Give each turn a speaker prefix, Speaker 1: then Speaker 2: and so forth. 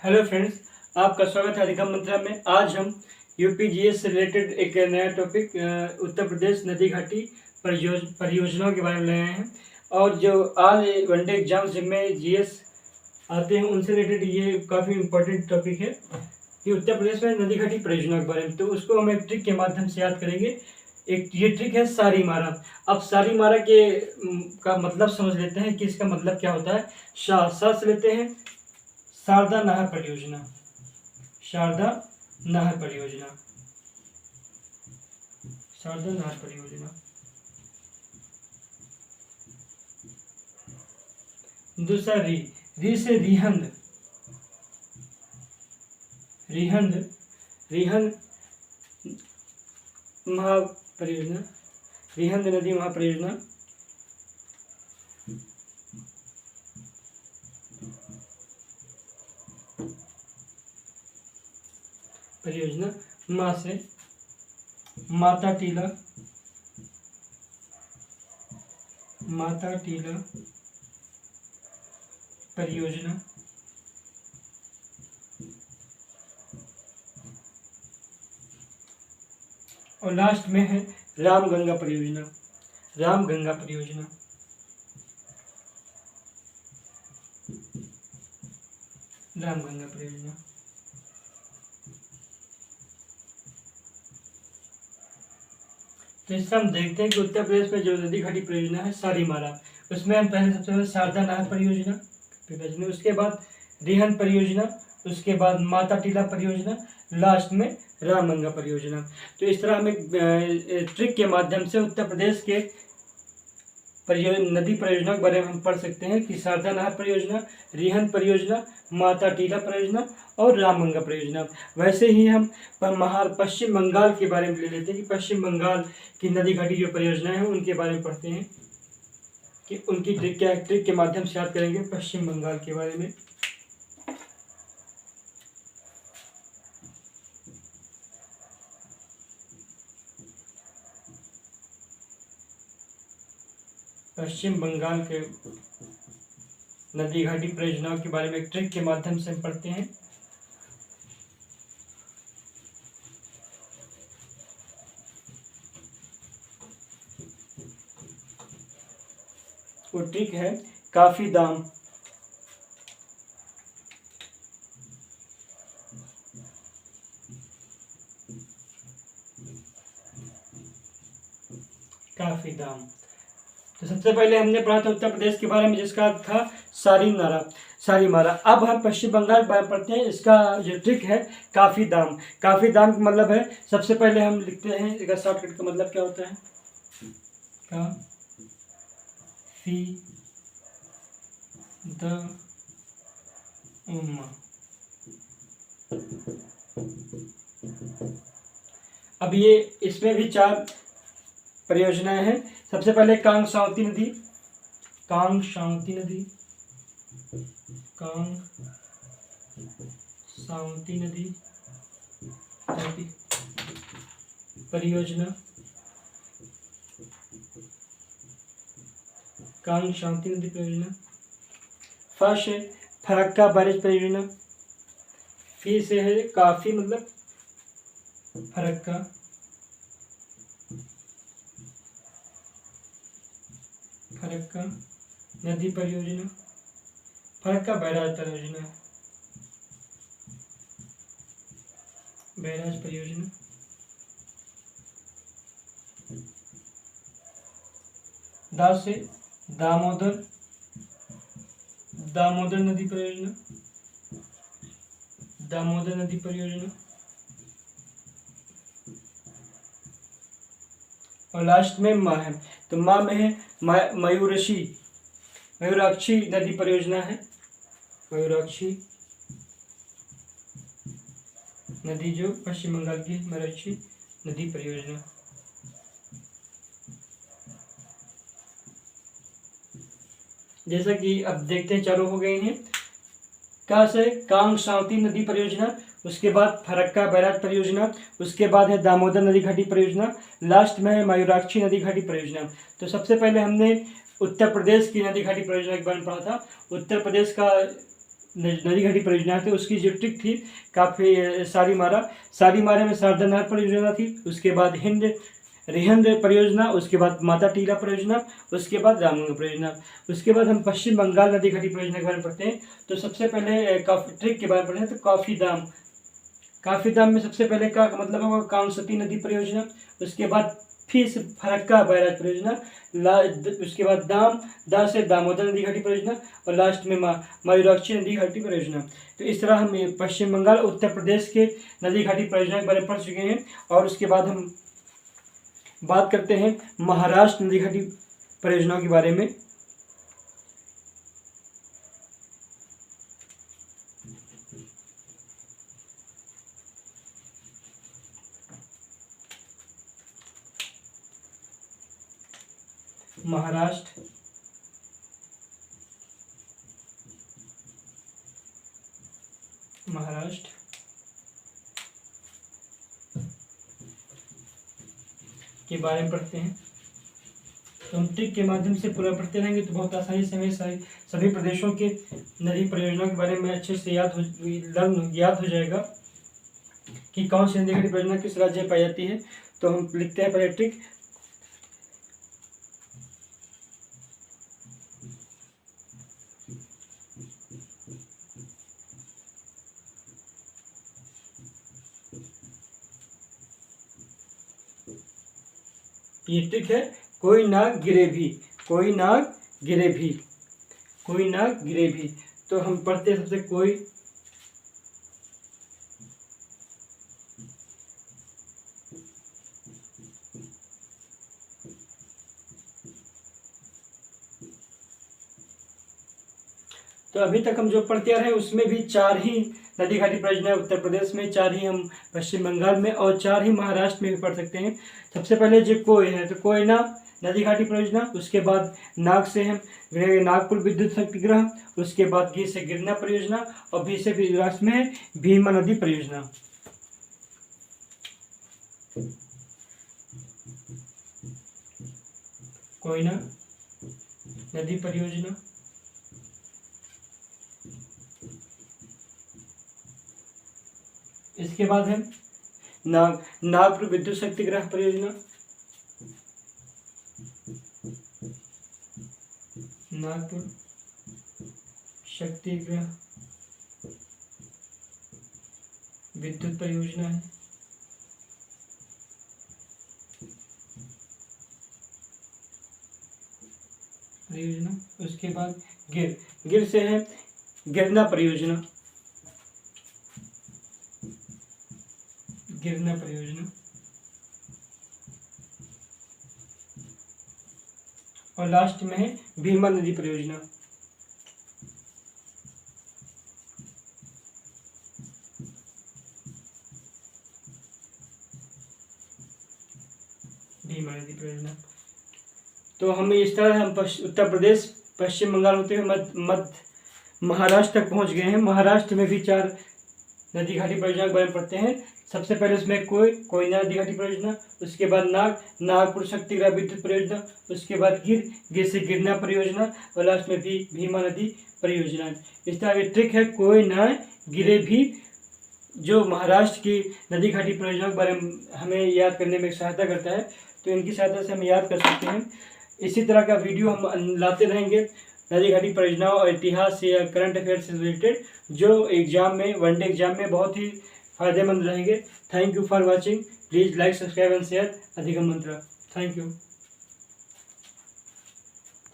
Speaker 1: Hello friends, आपका स्वागत है अधिगम मंत्रा में। आज हम यूपीजीएस से रिलेटेड एक नया टॉपिक उत्तर प्रदेश नदी घाटी परियोजनाओं के बारे में लाए हैं। और जो ऑल वनडे एग्जाम्स जिनमें जीएस आते हैं उनसे रिलेटेड ये काफ़ी इम्पोर्टेंट टॉपिक है कि उत्तर प्रदेश में नदी घाटी परियोजना के बारे में। तो उसको हम एक ट्रिक के माध्यम से याद करेंगे। एक ये ट्रिक है सारी मारा। अब सारी मारा के का मतलब समझ लेते हैं कि इसका मतलब क्या होता है। सा से लेते हैं शारदा नहर परियोजना। शारदा नहर परियोजना। शारदा नहर परियोजना। दूसरा री से रिहंद। रिहंद रिहंद महापरियोजना। रिहंद नदी महापरियोजना। परियोजना माँ से माता टीला। माता टीला परियोजना। और लास्ट में है रामगंगा परियोजना। रामगंगा परियोजना। रामगंगा परियोजना। तो इससे हम देखते हैं कि उत्तर प्रदेश में जो नदी घाटी परियोजना है सारी मारा, उसमें हम पहले सबसे पहले शारदा नहर परियोजना, उसके बाद रिहंद परियोजना, उसके बाद माता टीला परियोजना, लास्ट में रामगंगा परियोजना। तो इस तरह हम एक ट्रिक के माध्यम से उत्तर प्रदेश के नदी परियोजना के बारे में हम पढ़ सकते हैं कि शारदा नहर परियोजना, रिहंद परियोजना, माता टीला परियोजना और रामगंगा परियोजना। वैसे ही हम पश्चिम बंगाल के बारे में ले लेते हैं कि पश्चिम बंगाल की नदी घाटी जो परियोजनाएं हैं उनके बारे में पढ़ते हैं कि उनकी ट्रिक के माध्यम से याद करेंगे पश्चिम बंगाल के बारे में। पश्चिम बंगाल के नदी घाटी परियोजनाओं के बारे में एक ट्रिक के माध्यम से हम पढ़ते हैं। वो ट्रिक है काफी दाम। काफी दाम। तो सबसे पहले हमने पढ़ा था उत्तर प्रदेश के बारे में जिसका था सारी मारा। अब हम पश्चिम बंगाल के बारे में पढ़ते हैं। इसका जो ट्रिक है काफी दाम। काफी दाम का मतलब है, सबसे पहले हम लिखते हैं इसका शॉर्टकट का मतलब क्या होता है। काफी दाम। अब ये इसमें भी 4 परियोजनाएं हैं। सबसे पहले कांगसावती नदी। कांगसावती नदी। कांगसावती नदी परियोजना। कांगसावती नदी परियोजना। फर्स्ट है फरक्का बैरेज परियोजना। फिर से है काफी मतलब फरक्का। फरक्का नदी परियोजना। फरक्का बैराज परियोजना। बैराज परियोजना। दा से दामोदर नदी परियोजना। दामोदर नदी परियोजना। और लास्ट में माँ है, तो माँ में है मयूराक्षी नदी परियोजना है। मयूराक्षी नदी जो पश्चिम बंगाल की मयूराक्षी नदी परियोजना। जैसा कि अब देखते हैं चारों हो गए हैं। कहाँ से कांगसावती नदी परियोजना, उसके बाद फरक्का बैराज परियोजना, उसके बाद है दामोदर नदी घाटी परियोजना, लास्ट में है मयूराक्षी नदी घाटी परियोजना। तो सबसे पहले हमने उत्तर प्रदेश की नदी घाटी परियोजना के बारे में पढ़ा था। उत्तर प्रदेश का नदी घाटी परियोजना थी उसकी जो ट्रिक थी काफ़ी सारीमारा में शारदा नहर परियोजना थी, उसके बाद रिहंद परियोजना, उसके बाद माता टीला परियोजना, उसके बाद रामगंगा परियोजना। उसके बाद हम पश्चिम बंगाल नदी घाटी परियोजना के बारे में पढ़ते हैं। तो सबसे पहले काफ़ी ट्रिक के बारे में पढ़ते हैं। तो काफ़ी दाम में सबसे पहले का मतलब होगा कामसती नदी परियोजना, उसके बाद फिर फरक्का बैराज परियोजना, उसके बाद दा से दामोदर नदी घाटी परियोजना, और लास्ट में मयूराक्षी नदी घाटी परियोजना। तो इस तरह हम पश्चिम बंगाल उत्तर प्रदेश के नदी घाटी परियोजना के बारे में पढ़ चुके हैं। और उसके बाद हम बात करते हैं महाराष्ट्र नदी घाटी परियोजनाओं के बारे में। महाराष्ट्र के बारे में पढ़ते हैं। तो हम ट्रिक के माध्यम से पूरा पढ़ते रहेंगे तो बहुत आसानी से हमें सभी प्रदेशों के नदी परियोजनाओं के बारे में अच्छे से याद हो जाएगा कि कौन सी नदी घाटी परियोजना किस राज्य में पाई जाती है। तो हम लिखते हैं पहले ट्रिक। ये ट्रिक है, कोई नाग गिरे भी। तो हम पढ़ते हैं सबसे कोई तो अभी तक हम जो पढ़ते आ रहे हैं उसमें भी 4 ही नदी घाटी परियोजना उत्तर प्रदेश में, 4 ही हम पश्चिम बंगाल में, और 4 ही महाराष्ट्र में भी पढ़ सकते हैं। सबसे पहले जो कोय है तो कोयना नदी घाटी परियोजना, उसके बाद नाग से हम नागपुर विद्युत शक्तिगृह, उसके बाद घी से गिरना परियोजना, और भी से राष्ट्र में भीमा नदी परियोजना। कोयना नदी परियोजना, इसके बाद है नागपुर विद्युत शक्तिगृह परियोजना, नागपुर शक्तिगृह विद्युत परियोजना है। उसके बाद गिर से है गिरना परियोजना, और लास्ट में है भीमा नदी परियोजना। तो हम इस तरह हम उत्तर प्रदेश पश्चिम बंगाल होते हुए मध्य महाराष्ट्र तक पहुंच गए हैं। महाराष्ट्र में भी 4 नदी घाटी परियोजना के बारे में पढ़ते हैं। सबसे पहले उसमें कोयना नदी घाटी परियोजना, उसके बाद नागपुर शक्तिगृह विद्युत परियोजना, उसके बाद गिर से गिरना परियोजना, और लास्ट में भी भीमा नदी परियोजना। इस तरह की ट्रिक है, कोई ना गिरे भी, जो महाराष्ट्र की नदी घाटी परियोजना के बारे में हमें याद करने में सहायता करता है। तो इनकी सहायता से हम याद कर सकते हैं। इसी तरह का वीडियो हम लाते रहेंगे नदी घाटी परियोजनाओं और इतिहास या करंट अफेयर से रिलेटेड, जो एग्जाम में वनडे एग्जाम में बहुत ही फायदेमंद रहेंगे। Thank you for watching. Please like, subscribe and share अधिगम मंत्र। Thank you.